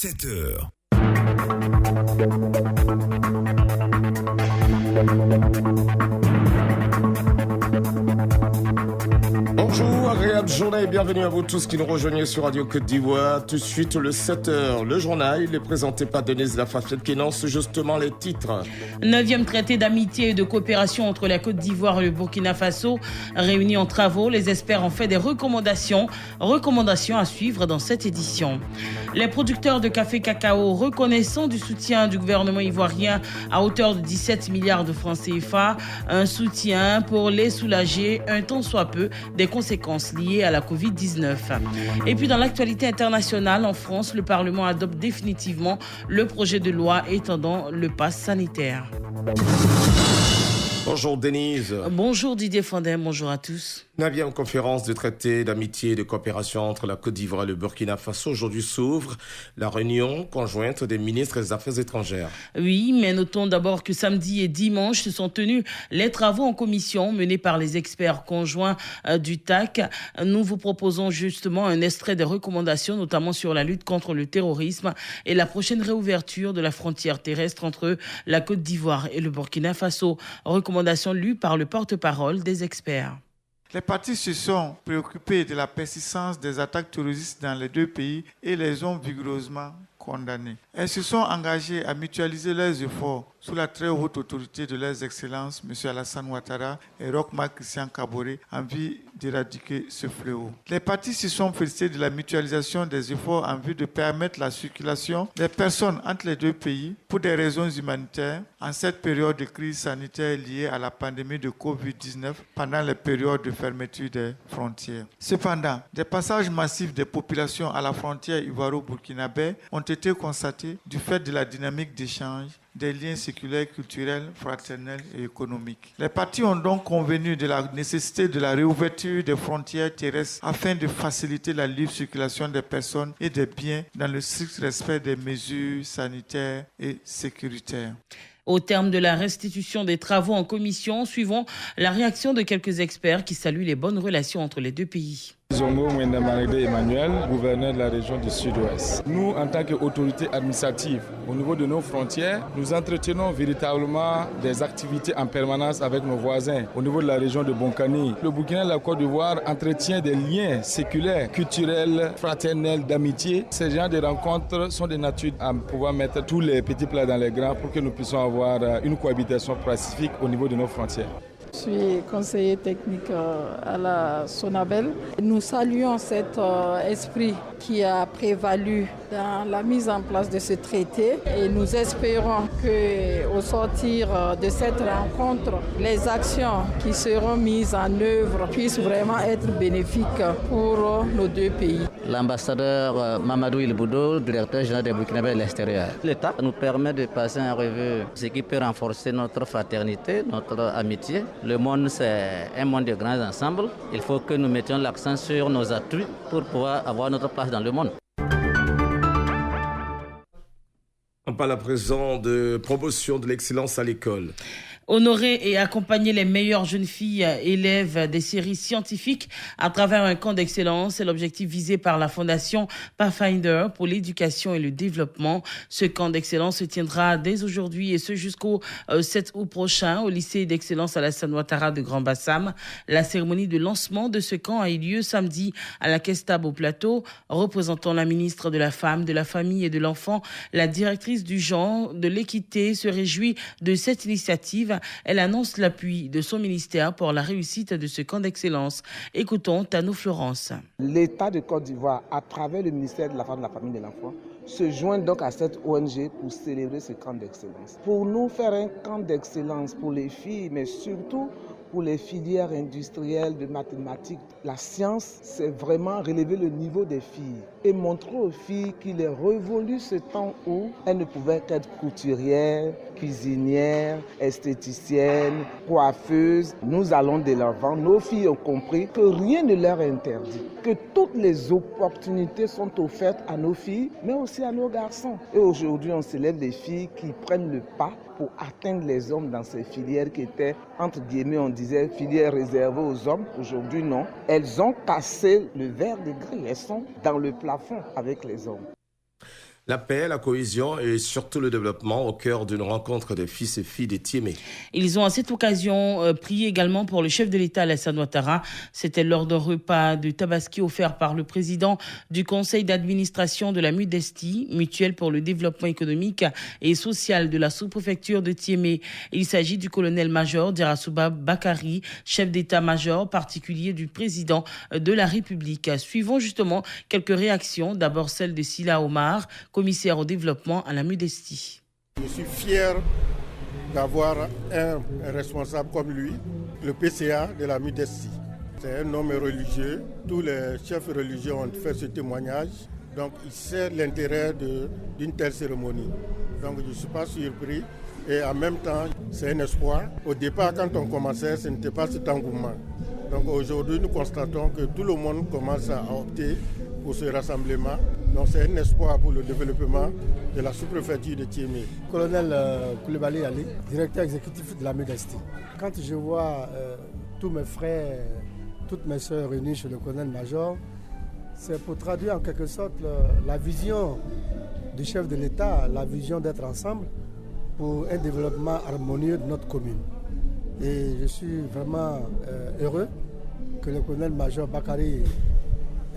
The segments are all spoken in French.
7h. Bonjour, agréable journée et bienvenue à vous tous qui nous rejoignez sur Radio Côte d'Ivoire. Tout de suite, le 7h, le journal, il est présenté par Denise Lafafette qui énonce justement les titres. 9e traité d'amitié et de coopération entre la Côte d'Ivoire et le Burkina Faso. Réunis en travaux, les experts ont fait des recommandations. Recommandations à suivre dans cette édition. Les producteurs de café cacao reconnaissant du soutien du gouvernement ivoirien à hauteur de 17 milliards de francs CFA. Un soutien pour les soulager un tant soit peu des conséquences liées à la Covid-19. Et puis dans l'actualité internationale, en France, le Parlement adopte définitivement le projet de loi étendant le pass sanitaire. Bonjour Denise. Bonjour Didier Fandin, bonjour à tous. 9e conférence de traité d'amitié et de coopération entre la Côte d'Ivoire et le Burkina Faso. Aujourd'hui s'ouvre la réunion conjointe des ministres des Affaires étrangères. Oui, mais notons d'abord que samedi et dimanche se sont tenus les travaux en commission menés par les experts conjoints du TAC. Nous vous proposons justement un extrait des recommandations, notamment sur la lutte contre le terrorisme et la prochaine réouverture de la frontière terrestre entre la Côte d'Ivoire et le Burkina Faso. Recommandations lues par le porte-parole des experts. Les partis se sont préoccupés de la persistance des attaques terroristes dans les deux pays et les ont vigoureusement condamnées. Elles se sont engagées à mutualiser leurs efforts sous la très haute autorité de leurs excellences, M. Alassane Ouattara et Roch-Marc Christian Kaboré, en vue d'éradiquer ce fléau. Les partis se sont félicités de la mutualisation des efforts en vue de permettre la circulation des personnes entre les deux pays pour des raisons humanitaires en cette période de crise sanitaire liée à la pandémie de Covid-19 pendant les périodes de fermeture des frontières. Cependant, des passages massifs des populations à la frontière ivoiro-burkinabé ont été constatés du fait de la dynamique d'échange des liens séculaires, culturels, fraternels et économiques. Les parties ont donc convenu de la nécessité de la réouverture des frontières terrestres afin de faciliter la libre circulation des personnes et des biens dans le strict respect des mesures sanitaires et sécuritaires. Au terme de la restitution des travaux en commission, suivons la réaction de quelques experts qui saluent les bonnes relations entre les deux pays. Zongo Mwendamarede Emmanuel, gouverneur de la région du Sud-Ouest. Nous, en tant qu'autorité administrative, au niveau de nos frontières, nous entretenons véritablement des activités en permanence avec nos voisins. Au niveau de la région de Bonkani, le Burkina et la Côte d'Ivoire entretient des liens séculaires, culturels, fraternels, d'amitié. Ces genres de rencontres sont de nature à pouvoir mettre tous les petits plats dans les grands pour que nous puissions avoir une cohabitation pacifique au niveau de nos frontières. Je suis conseiller technique à la Sonabel. Nous saluons cet esprit qui a prévalu dans la mise en place de ce traité et nous espérons qu'au sortir de cette rencontre, les actions qui seront mises en œuvre puissent vraiment être bénéfiques pour nos deux pays. L'ambassadeur Mamadou Ilboudo, directeur général des Burkinabé à l'extérieur. L'État nous permet de passer en revue ce qui peut renforcer notre fraternité, notre amitié. Le monde, c'est un monde de grands ensembles. Il faut que nous mettions l'accent sur nos atouts pour pouvoir avoir notre place dans le monde. On parle à présent de promotion de l'excellence à l'école. Honorer et accompagner les meilleures jeunes filles élèves des séries scientifiques à travers un camp d'excellence. C'est l'objectif visé par la Fondation Pathfinder pour l'éducation et le développement. Ce camp d'excellence se tiendra dès aujourd'hui et ce jusqu'au 7 août prochain au lycée d'excellence Alassane Ouattara de Grand Bassam. La cérémonie de lancement de ce camp a eu lieu samedi à la Caisse-Table au Plateau. Représentant la ministre de la Femme, de la Famille et de l'Enfant, la directrice du genre, de l'équité se réjouit de cette initiative. Elle annonce l'appui de son ministère pour la réussite de ce camp d'excellence. Écoutons Tano Florence. L'État de Côte d'Ivoire, à travers le ministère de la Femme, de la Famille et de l'Enfant, se joint donc à cette ONG pour célébrer ce camp d'excellence. Pour nous, faire un camp d'excellence pour les filles, mais surtout pour les filières industrielles de mathématiques. La science, c'est vraiment relever le niveau des filles et montrer aux filles qu'il est révolu ce temps où elles ne pouvaient qu'être couturières, cuisinières, esthéticiennes, coiffeuses. Nous allons de l'avant. Nos filles ont compris que rien ne leur est interdit, que toutes les opportunités sont offertes à nos filles, mais aussi à nos garçons. Et aujourd'hui, on célèbre les filles qui prennent le pas pour atteindre les hommes dans ces filières qui étaient, entre guillemets, on disait filières réservées aux hommes. Aujourd'hui, non. Elles ont cassé le verre de grille. Elles sont dans le plafond avec les hommes. La paix, la cohésion et surtout le développement au cœur d'une rencontre des fils et filles des Tiémé. Ils ont à cette occasion prié également pour le chef de l'État, Alassane Ouattara. C'était lors d'un repas de tabaski offert par le président du conseil d'administration de la MUDESTI, Mutuelle pour le développement économique et social de la sous-préfecture de Tiémé. Il s'agit du colonel-major Dirasouba Bakari, chef d'état-major particulier du président de la République. Suivons justement quelques réactions. D'abord celle de Sila Omar, commissaire au développement à la MUDESTI. Je suis fier d'avoir un responsable comme lui, le PCA de la MUDESTI. C'est un homme religieux. Tous les chefs religieux ont fait ce témoignage. Donc il sait l'intérêt d'une telle cérémonie. Donc je ne suis pas surpris. Et en même temps, c'est un espoir. Au départ, quand on commençait, ce n'était pas cet engouement. Donc aujourd'hui, nous constatons que tout le monde commence à opter pour ce rassemblement. Donc c'est un espoir pour le développement de la sous-préfecture de Tiémé. Colonel Koulibaly Ali, directeur exécutif de la MUDESTI. Quand je vois tous mes frères, toutes mes soeurs réunies chez le colonel-major, c'est pour traduire en quelque sorte la vision du chef de l'État, la vision d'être ensemble pour un développement harmonieux de notre commune. Et je suis vraiment heureux que le colonel-major Bakari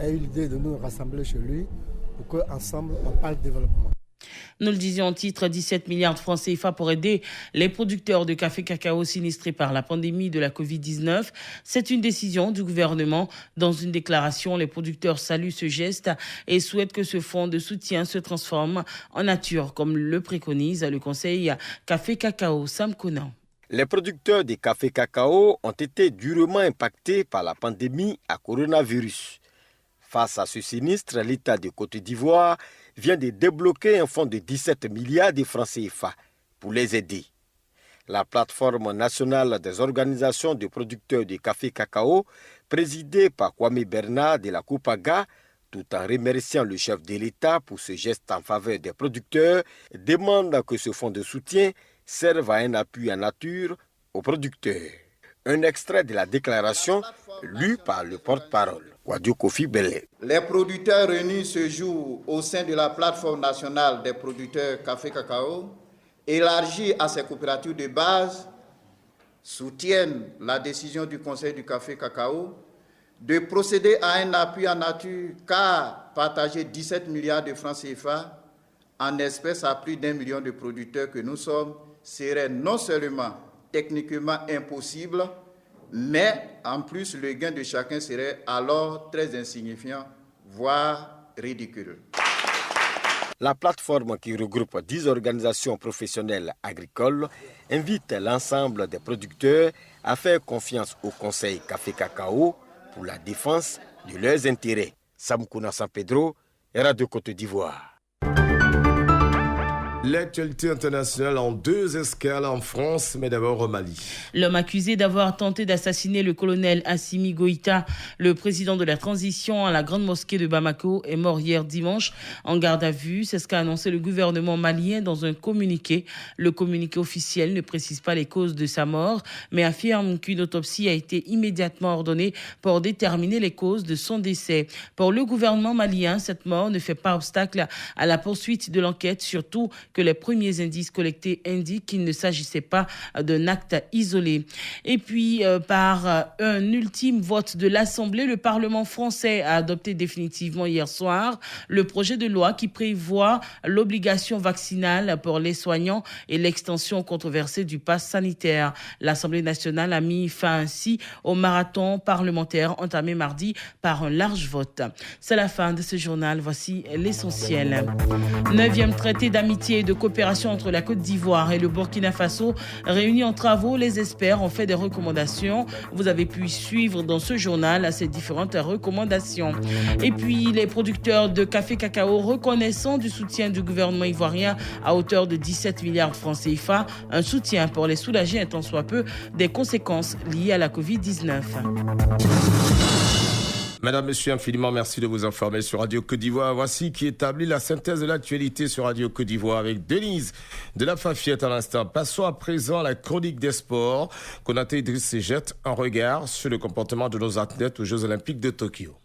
ait eu l'idée de nous rassembler chez lui pour qu'ensemble on parle de développement. Nous le disions en titre, 17 milliards de francs CFA pour aider les producteurs de café cacao sinistrés par la pandémie de la Covid-19. C'est une décision du gouvernement. Dans une déclaration, les producteurs saluent ce geste et souhaitent que ce fonds de soutien se transforme en nature, comme le préconise le conseil café cacao Sam Conan. Les producteurs de café cacao ont été durement impactés par la pandémie à coronavirus. Face à ce sinistre, l'État de Côte d'Ivoire vient de débloquer un fonds de 17 milliards de francs CFA pour les aider. La plateforme nationale des organisations de producteurs de café cacao, présidée par Kwame Bernard de la Coupaga, tout en remerciant le chef de l'État pour ce geste en faveur des producteurs, demande que ce fonds de soutien serve à un appui en nature aux producteurs. Un extrait de la déclaration lu par le porte-parole, Wadio Kofi Bele. Les producteurs réunis ce jour au sein de la plateforme nationale des producteurs café-cacao, élargie à ces coopératives de base, soutiennent la décision du Conseil du café-cacao de procéder à un appui en nature car partager 17 milliards de francs CFA en espèces à plus d'1 million de producteurs que nous sommes serait non seulement techniquement impossible, mais en plus le gain de chacun serait alors très insignifiant, voire ridicule. La plateforme qui regroupe 10 organisations professionnelles agricoles invite l'ensemble des producteurs à faire confiance au Conseil Café Cacao pour la défense de leurs intérêts. Samkouna San Pedro, Radio Côte d'Ivoire. L'actualité internationale en 2 escales en France, mais d'abord au Mali. L'homme accusé d'avoir tenté d'assassiner le colonel Assimi Goïta, le président de la transition à la grande mosquée de Bamako, est mort hier dimanche en garde à vue. C'est ce qu'a annoncé le gouvernement malien dans un communiqué. Le communiqué officiel ne précise pas les causes de sa mort, mais affirme qu'une autopsie a été immédiatement ordonnée pour déterminer les causes de son décès. Pour le gouvernement malien, cette mort ne fait pas obstacle à la poursuite de l'enquête, surtout que les premiers indices collectés indiquent qu'il ne s'agissait pas d'un acte isolé. Et puis, par un ultime vote de l'Assemblée, le Parlement français a adopté définitivement hier soir le projet de loi qui prévoit l'obligation vaccinale pour les soignants et l'extension controversée du pass sanitaire. L'Assemblée nationale a mis fin ainsi au marathon parlementaire entamé mardi par un large vote. C'est la fin de ce journal. Voici l'essentiel. 9e traité d'amitié et de coopération entre la Côte d'Ivoire et le Burkina Faso réunis en travaux. Les experts ont fait des recommandations. Vous avez pu suivre dans ce journal ces différentes recommandations. Et puis, les producteurs de café cacao reconnaissant du soutien du gouvernement ivoirien à hauteur de 17 milliards de francs CFA, un soutien pour les soulager un tant soit peu des conséquences liées à la Covid-19. Madame, Monsieur, infiniment merci de vous informer sur Radio Côte d'Ivoire. Voici qui établit la synthèse de l'actualité sur Radio Côte d'Ivoire avec Denise de la Fafiette à l'instant. Passons à présent à la chronique des sports. Konaté Idriss jette un regard sur le comportement de nos athlètes aux Jeux Olympiques de Tokyo.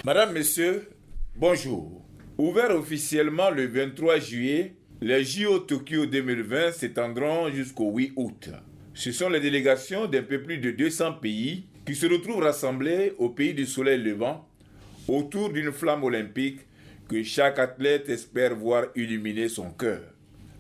Madame, Monsieur, bonjour. Ouvert officiellement le 23 juillet, les JO Tokyo 2020 s'étendront jusqu'au 8 août. Ce sont les délégations d'un peu plus de 200 pays qui se retrouvent rassemblés au pays du soleil levant autour d'une flamme olympique que chaque athlète espère voir illuminer son cœur.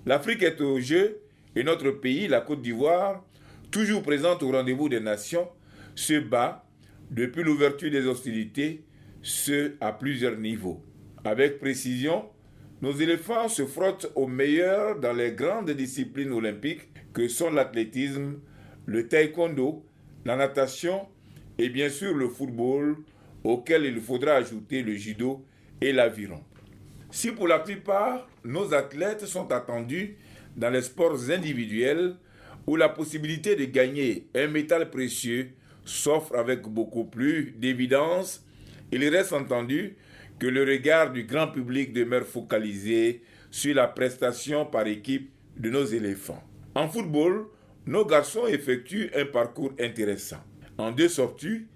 L'Afrique est au jeu et notre pays, la Côte d'Ivoire, toujours présente au rendez-vous des nations, se bat depuis l'ouverture des hostilités, ce à plusieurs niveaux. Avec précision, nos éléphants se frottent aux meilleurs dans les grandes disciplines olympiques que sont l'athlétisme, le taekwondo, la natation et bien sûr le football, auquel il faudra ajouter le judo et l'aviron. Si pour la plupart, nos athlètes sont attendus dans les sports individuels où la possibilité de gagner un métal précieux s'offre avec beaucoup plus d'évidence, il reste entendu que le regard du grand public demeure focalisé sur la prestation par équipe de nos éléphants. En football, nos garçons effectuent un parcours intéressant. En deux sorties,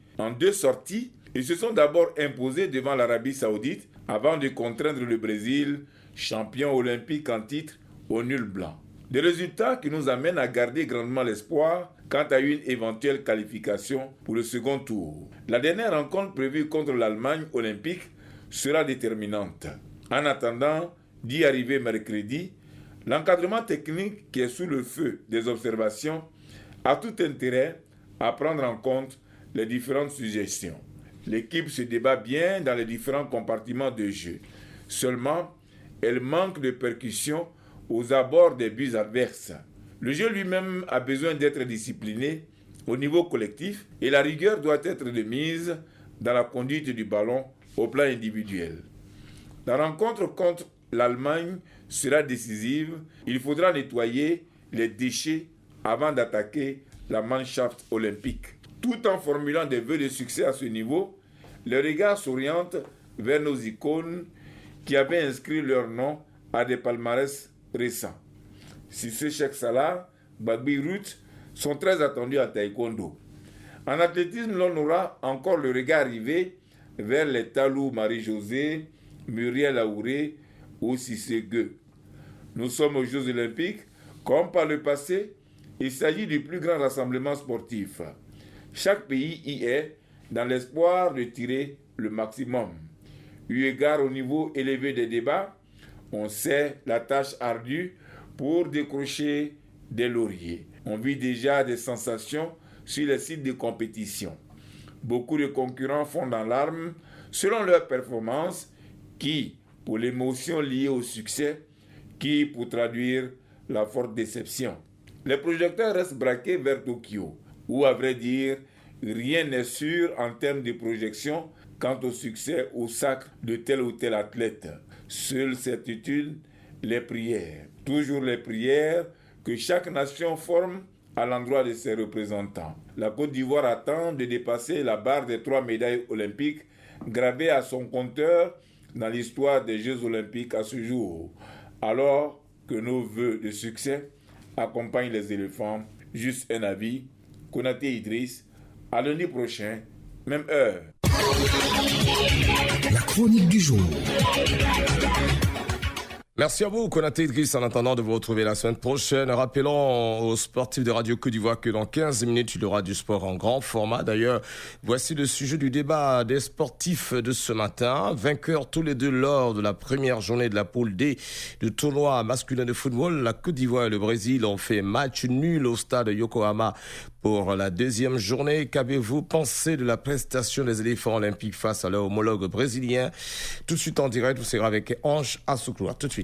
ils se sont d'abord imposés devant l'Arabie Saoudite avant de contraindre le Brésil, champion olympique en titre, au nul blanc. Des résultats qui nous amènent à garder grandement l'espoir quant à une éventuelle qualification pour le second tour. La dernière rencontre prévue contre l'Allemagne olympique sera déterminante. En attendant d'y arriver mercredi, l'encadrement technique qui est sous le feu des observations a tout intérêt à prendre en compte les différentes suggestions. L'équipe se débat bien dans les différents compartiments de jeu. Seulement, elle manque de percussion aux abords des buts adverses. Le jeu lui-même a besoin d'être discipliné au niveau collectif et la rigueur doit être de mise dans la conduite du ballon au plan individuel. La rencontre contre l'Allemagne sera décisive. Il faudra nettoyer les déchets avant d'attaquer la Mannschaft olympique. Tout en formulant des vœux de succès à ce niveau, le regard s'oriente vers nos icônes qui avaient inscrit leur nom à des palmarès récents. Cissé Cheikh Salah, Bagby Ruth sont très attendus à taekwondo. En athlétisme, l'on aura encore le regard rivé vers les Talou Marie-Josée, Muriel Aouré ou Cissé Gueux. Nous sommes aux Jeux olympiques. Comme par le passé, il s'agit du plus grand rassemblement sportif. Chaque pays y est dans l'espoir de tirer le maximum. Eu égard au niveau élevé des débats, on sait la tâche ardue pour décrocher des lauriers. On vit déjà des sensations sur les sites de compétition. Beaucoup de concurrents font dans l'arme selon leur performance, qui pour l'émotion liée au succès, qui pour traduire la forte déception. Les projecteurs restent braqués vers Tokyo, où à vrai dire, rien n'est sûr en termes de projection quant au succès ou au sacre de tel ou tel athlète. Seule certitude, les prières. Toujours les prières que chaque nation forme à l'endroit de ses représentants. La Côte d'Ivoire attend de dépasser la barre des 3 médailles olympiques gravées à son compteur dans l'histoire des Jeux olympiques à ce jour. Alors que nos vœux de succès accompagnent les éléphants, juste un avis, Konaté Idriss, à lundi prochain, même heure. La chronique du jour. Merci à vous, Konaté Idriss, en attendant de vous retrouver la semaine prochaine. Rappelons aux sportifs de Radio Côte d'Ivoire que dans 15 minutes, il y aura du sport en grand format. D'ailleurs, voici le sujet du débat des sportifs de ce matin. Vainqueurs tous les deux lors de la première journée de la poule D du tournoi masculin de football. La Côte d'Ivoire et le Brésil ont fait match nul au stade Yokohama pour la deuxième journée. Qu'avez-vous pensé de la prestation des éléphants olympiques face à leur homologue brésilien? Tout de suite en direct, vous serez avec Ange Assoukroua. Tout de suite.